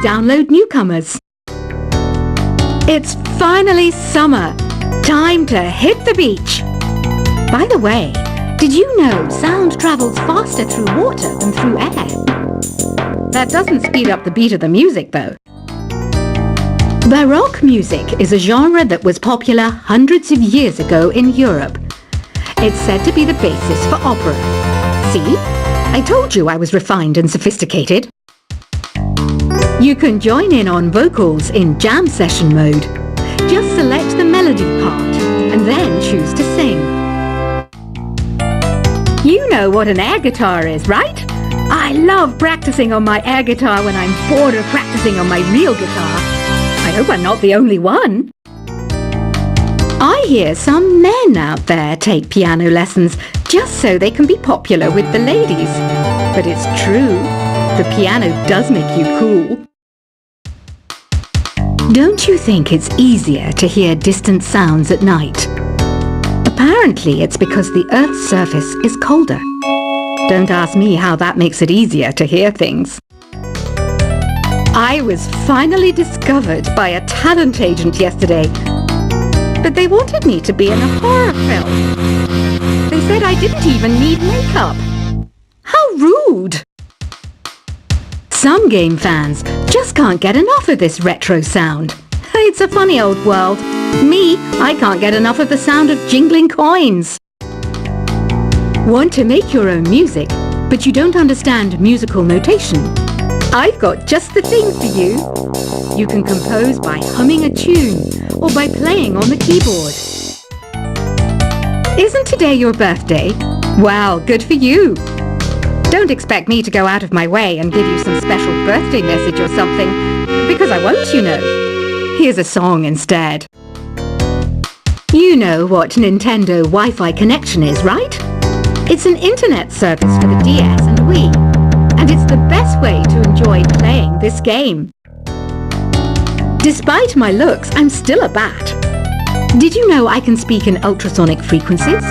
download newcomers. It's finally summer. Time to hit the beach. By the way, did you know sound travels faster through water than through air? That doesn't speed up the beat of the music, though. Baroque music is a genre that was popular hundreds of years ago in Europe. It's said to be the basis for opera. See? I told you I was refined and sophisticated. You can join in on vocals in jam session mode. Just select the melody part and then choose to sing. You know what an air guitar is, right? I love practicing on my air guitar when I'm bored of practicing on my real guitar. I hope I'm not the only one. I hear some men out there take piano lessons just so they can be popular with the ladies. But it's true, the piano does make you cool. Don't you think it's easier to hear distant sounds at night? Apparently it's because the Earth's surface is colder. Don't ask me how that makes it easier to hear things. I was finally discovered by a talent agent yesterday, but they wanted me to be in a horror film. They said I didn't even need makeup. How rude! Some game fans just can't get enough of this retro sound. It's a funny old world. Me, I can't get enough of the sound of jingling coins. Want to make your own music, but you don't understand musical notation? I've got just the thing for you. You can compose by humming a tune or by playing on the keyboard. Isn't today your birthday? Well, good for you. Don't expect me to go out of my way and give you some special birthday message or something, because I won't, you know. Here's a song instead. You know what Nintendo Wi-Fi connection is, right? It's an internet service for the DS and Wii, and it's the best way to enjoy playing this game. Despite my looks, I'm still a bat. Did you know I can speak in ultrasonic frequencies?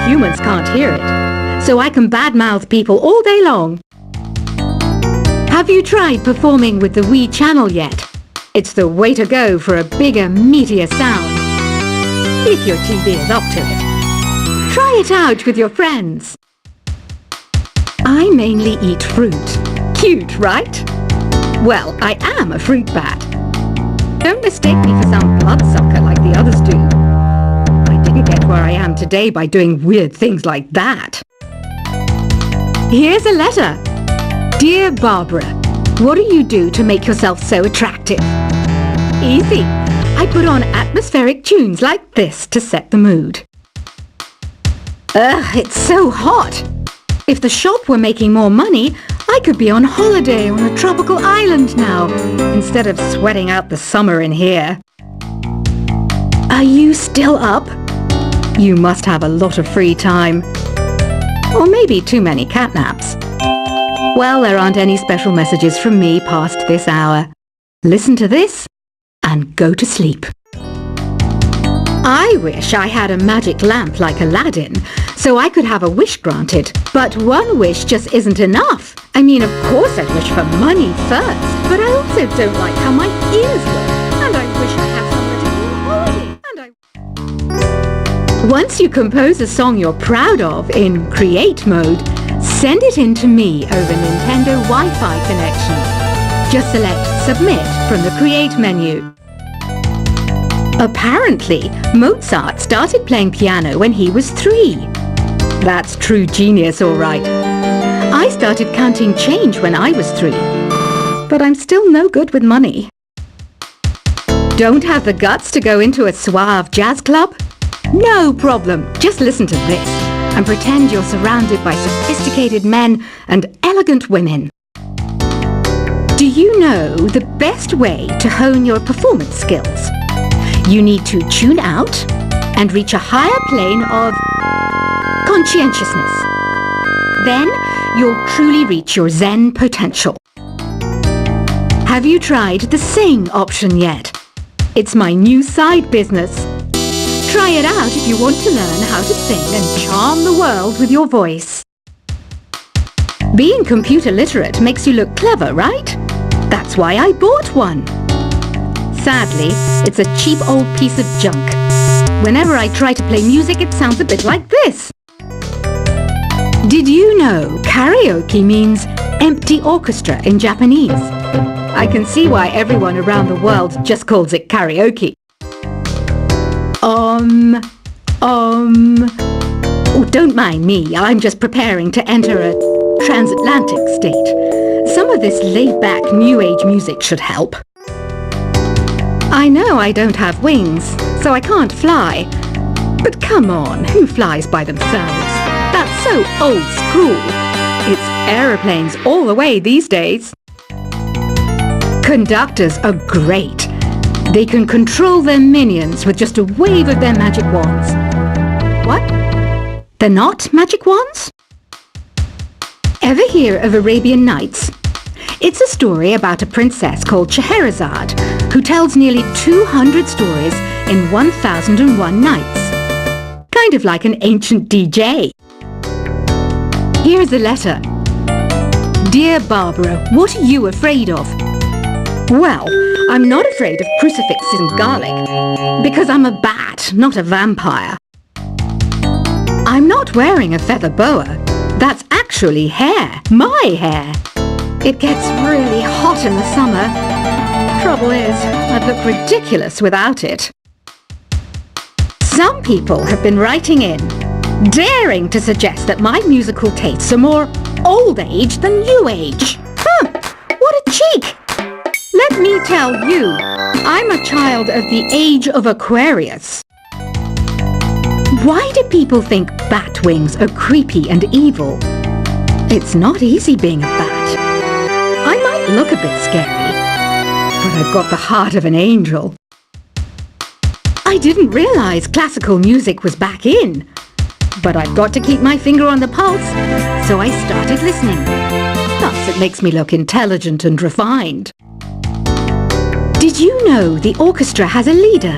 Humans can't hear it, so I can badmouth people all day long. Have you tried performing with the Wii channel yet? It's the way to go for a bigger, meatier sound. If your TV is up to it. Try it out with your friends. I mainly eat fruit. Cute, right? Well, I am a fruit bat. Don't mistake me for some bloodsucker like the others do. I didn't get where I am today by doing weird things like that. Here's a letter. Dear Barbara, what do you do to make yourself so attractive? Easy. I put on atmospheric tunes like this to set the mood. Ugh, it's so hot. If the shop were making more money, I could be on holiday on a tropical island now, instead of sweating out the summer in here. Are you still up? You must have a lot of free time. Or maybe too many catnaps. Well, there aren't any special messages from me past this hour. Listen to this and go to sleep. I wish I had a magic lamp like Aladdin, so I could have a wish granted. But one wish just isn't enough. I mean, of course I'd wish for money first, but I also don't like how my ears look, and I wish I had somewhere to go on holiday, Once you compose a song you're proud of in Create mode, send it in to me over Nintendo Wi-Fi connection. Just select Submit from the Create menu. Apparently, Mozart started playing piano when he was 3. That's true genius, all right. I started counting change when I was 3, but I'm still no good with money. Don't have the guts to go into a suave jazz club? No problem. Just listen to this and pretend you're surrounded by sophisticated men and elegant women. Do you know the best way to hone your performance skills? You need to tune out and reach a higher plane of conscientiousness. Then you'll truly reach your Zen potential. Have you tried the sing option yet? It's my new side business. Try it out if you want to learn how to sing and charm the world with your voice. Being computer literate makes you look clever, right? That's why I bought one. Sadly, it's a cheap old piece of junk. Whenever I try to play music, it sounds a bit like this. Did you know karaoke means empty orchestra in Japanese? I can see why everyone around the world just calls it karaoke. Oh, don't mind me. I'm just preparing to enter a transatlantic state. Some of this laid-back New Age music should help. I know I don't have wings, so I can't fly. But come on, who flies by themselves? That's so old school. It's aeroplanes all the way these days. Conductors are great. They can control their minions with just a wave of their magic wands. What? They're not magic wands? Ever hear of Arabian Nights? It's a story about a princess called Scheherazade who tells nearly 200 stories in 1001 nights. Kind of like an ancient DJ. Here's a letter. Dear Barbara, what are you afraid of? Well, I'm not afraid of crucifixes and garlic, because I'm a bat, not a vampire. I'm not wearing a feather boa. That's actually hair, my hair. It gets really hot in the summer. Trouble is, I'd look ridiculous without it. Some people have been writing in, daring to suggest that my musical tastes are more old age than new age. What a cheek! Let me tell you, I'm a child of the age of Aquarius. Why do people think bat wings are creepy and evil? It's not easy being a bat. I might look a bit scary, but I've got the heart of an angel. I didn't realize classical music was back in, but I've got to keep my finger on the pulse, so I started listening. Plus, it makes me look intelligent and refined. Did you know the orchestra has a leader?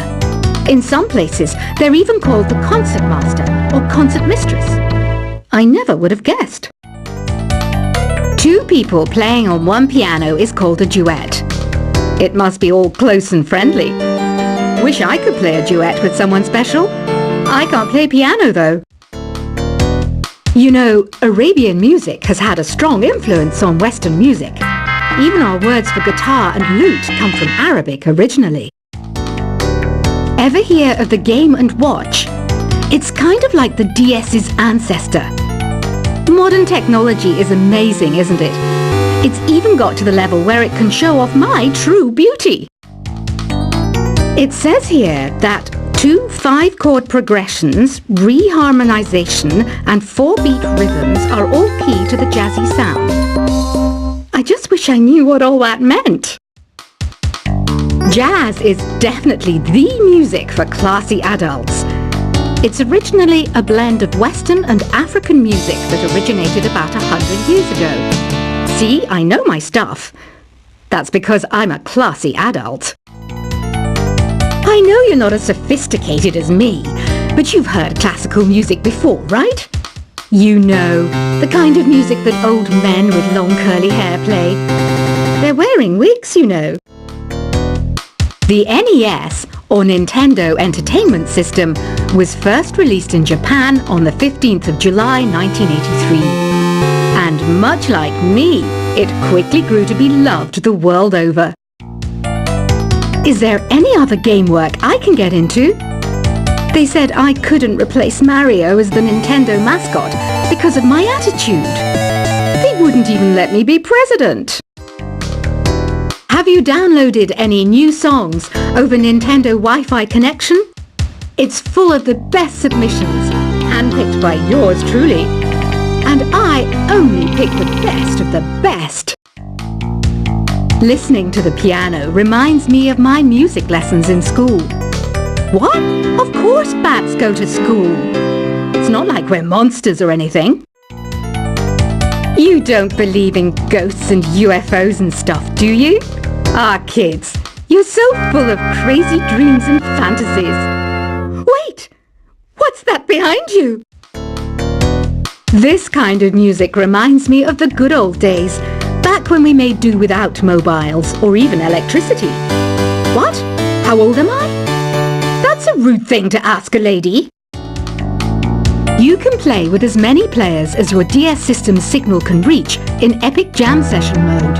In some places, they're even called the concertmaster or concertmistress. I never would have guessed. Two people playing on one piano is called a duet. It must be all close and friendly. Wish I could play a duet with someone special. I can't play piano though. You know, Arabian music has had a strong influence on Western music. Even our words for guitar and lute come from Arabic originally. Ever hear of the Game & Watch? It's kind of like the DS's ancestor. Modern technology is amazing, isn't it? It's even got to the level where it can show off my true beauty. It says here that 2 5-chord progressions, reharmonization and 4-beat rhythms are all key to the jazzy sound. I just wish I knew what all that meant. Jazz is definitely the music for classy adults. It's originally a blend of Western and African music that originated about 100 years ago. See, I know my stuff. That's because I'm a classy adult. I know you're not as sophisticated as me, but you've heard classical music before, right? You know, the kind of music that old men with long curly hair play. They're wearing wigs, you know. The NES, or Nintendo Entertainment System, was first released in Japan on the 15th of July 1983. And much like me, it quickly grew to be loved the world over. Is there any other game work I can get into? They said I couldn't replace Mario as the Nintendo mascot because of my attitude. They wouldn't even let me be president. Have you downloaded any new songs over Nintendo Wi-Fi connection? It's full of the best submissions, handpicked by yours truly. And I only pick the best of the best. Listening to the piano reminds me of my music lessons in school. What? Of course bats go to school. It's not like we're monsters or anything. You don't believe in ghosts and UFOs and stuff, do you? Ah, kids, you're so full of crazy dreams and fantasies. Wait, what's that behind you? This kind of music reminds me of the good old days, back back when we made do without mobiles or even electricity. What? How old am I? That's a rude thing to ask a lady. You can play with as many players as your DS system's signal can reach in Epic Jam Session mode.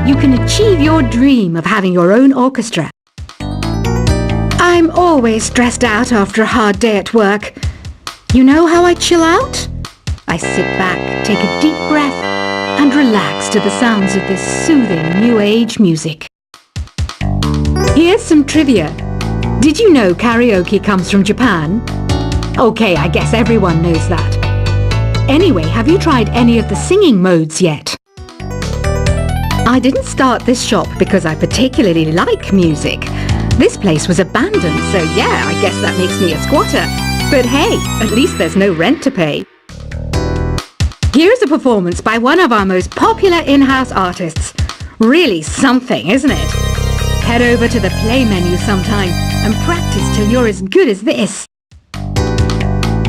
You can achieve your dream of having your own orchestra. I'm always stressed out after a hard day at work. You know how I chill out? I sit back, take a deep breath, and relax to the sounds of this soothing new age music. Here's some trivia. Did you know karaoke comes from Japan? Okay, I guess everyone knows that. Anyway, have you tried any of the singing modes yet? I didn't start this shop because I particularly like music. This place was abandoned, so yeah, I guess that makes me a squatter. But hey, at least there's no rent to pay. Here's a performance by one of our most popular in-house artists. Really something, isn't it? Head over to the play menu sometime and practice till you're as good as this.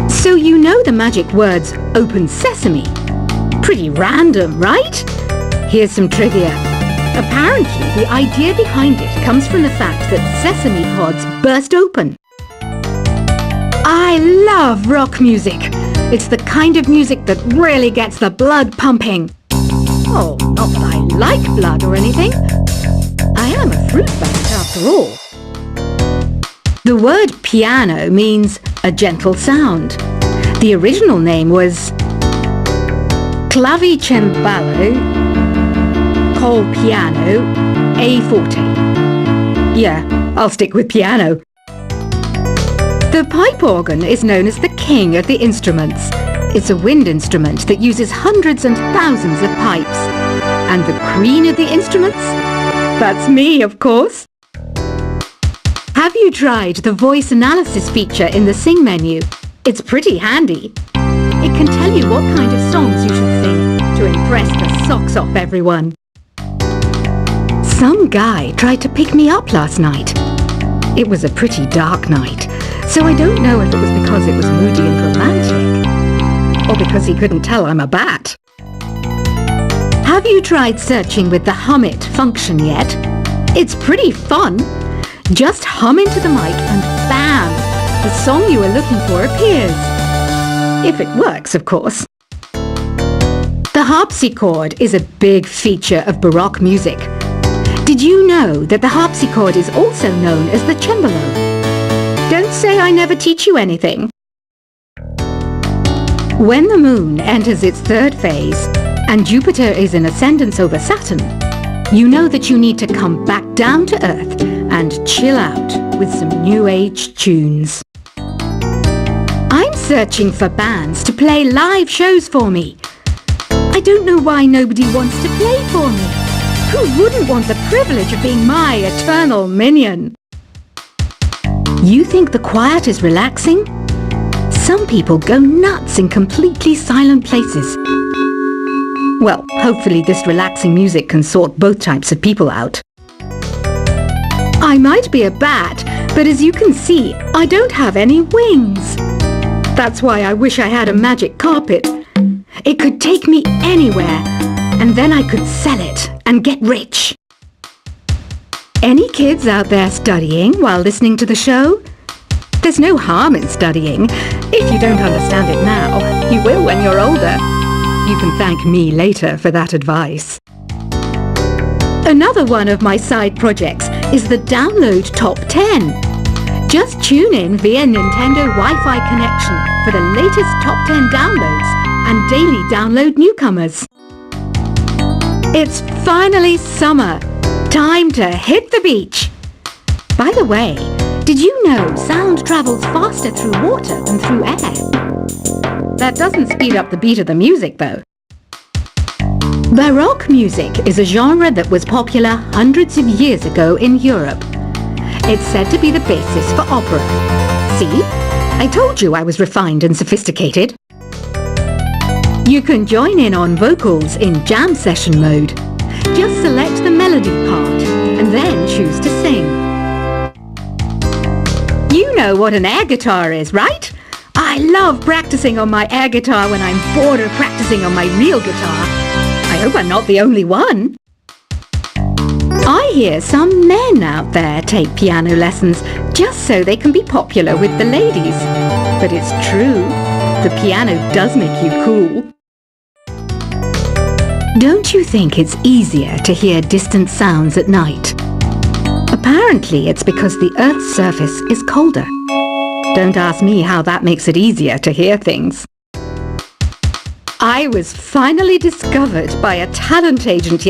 So you know the magic words "Open Sesame"? Pretty random, right? Here's some trivia. Apparently, the idea behind it comes from the fact that sesame pods burst open. I love rock music. It's the kind of music that really gets the blood pumping. Oh, not that I like blood or anything. I am a fruit bat after all. The word piano means a gentle sound. The original name was clavicembalo col piano a forte. Yeah, I'll stick with piano. The pipe organ is known as the king of the instruments. It's a wind instrument that uses hundreds and thousands of pipes. And the queen of the instruments? That's me, of course. Have you tried the voice analysis feature in the Sing menu? It's pretty handy. It can tell you what kind of songs you should sing to impress the socks off everyone. Some guy tried to pick me up last night. It was a pretty dark night, so I don't know if it was because it was moody and romantic, or because he couldn't tell I'm a bat. Have you tried searching with the Hum It function yet? It's pretty fun. Just hum into the mic and bam! The song you are looking for appears. If it works, of course. The harpsichord is a big feature of Baroque music. Did you know that the harpsichord is also known as the cembalo? Don't say I never teach you anything. When the moon enters its third phase and Jupiter is in ascendance over Saturn, you know that you need to come back down to Earth and chill out with some new age tunes. I'm searching for bands to play live shows for me. I don't know why nobody wants to play for me. Who wouldn't want the privilege of being my eternal minion? You think the quiet is relaxing? Some people go nuts in completely silent places. Well, hopefully this relaxing music can sort both types of people out. I might be a bat, but as you can see, I don't have any wings. That's why I wish I had a magic carpet. It could take me anywhere, and then I could sell it and get rich. Any kids out there studying while listening to the show? There's no harm in studying. If you don't understand it now, you will when you're older. You can thank me later for that advice. Another one of my side projects is the Download Top 10. Just tune in via Nintendo Wi-Fi connection for the latest Top 10 downloads and daily download newcomers. It's finally summer. Time to hit the beach. By the way, did you know sound travels faster through water than through air? That doesn't speed up the beat of the music, though. Baroque music is a genre that was popular hundreds of years ago in Europe. It's said to be the basis for opera. See? I told you I was refined and sophisticated. You can join in on vocals in jam session mode. Just select the melody part and then choose to sing. You know what an air guitar is, right? I love practicing on my air guitar when I'm bored of practicing on my real guitar. I I hope I'm not the only one. I hear some men out there take piano lessons just so they can be popular with the ladies. But it's true, the piano does make you cool. Don't you think it's easier to hear distant sounds at night? Apparently it's because the Earth's surface is colder. Don't ask me how that makes it easier to hear things. I was finally discovered by a talent agent